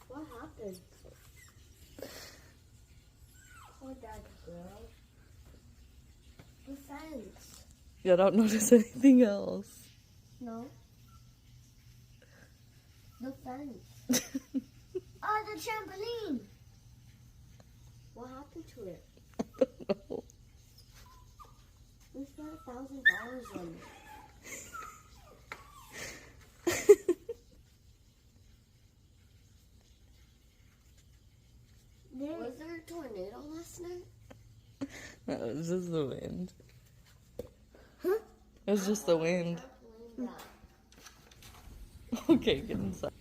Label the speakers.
Speaker 1: What happened? Poor that girl. The fence.
Speaker 2: I don't notice anything else.
Speaker 1: No. The fence. Oh, the trampoline. What happened to it?
Speaker 2: No.
Speaker 1: We spent $1,000 on it. Was there a tornado last night?
Speaker 2: No, it was just the wind.
Speaker 1: Huh?
Speaker 2: It was just the wind. Okay, get inside.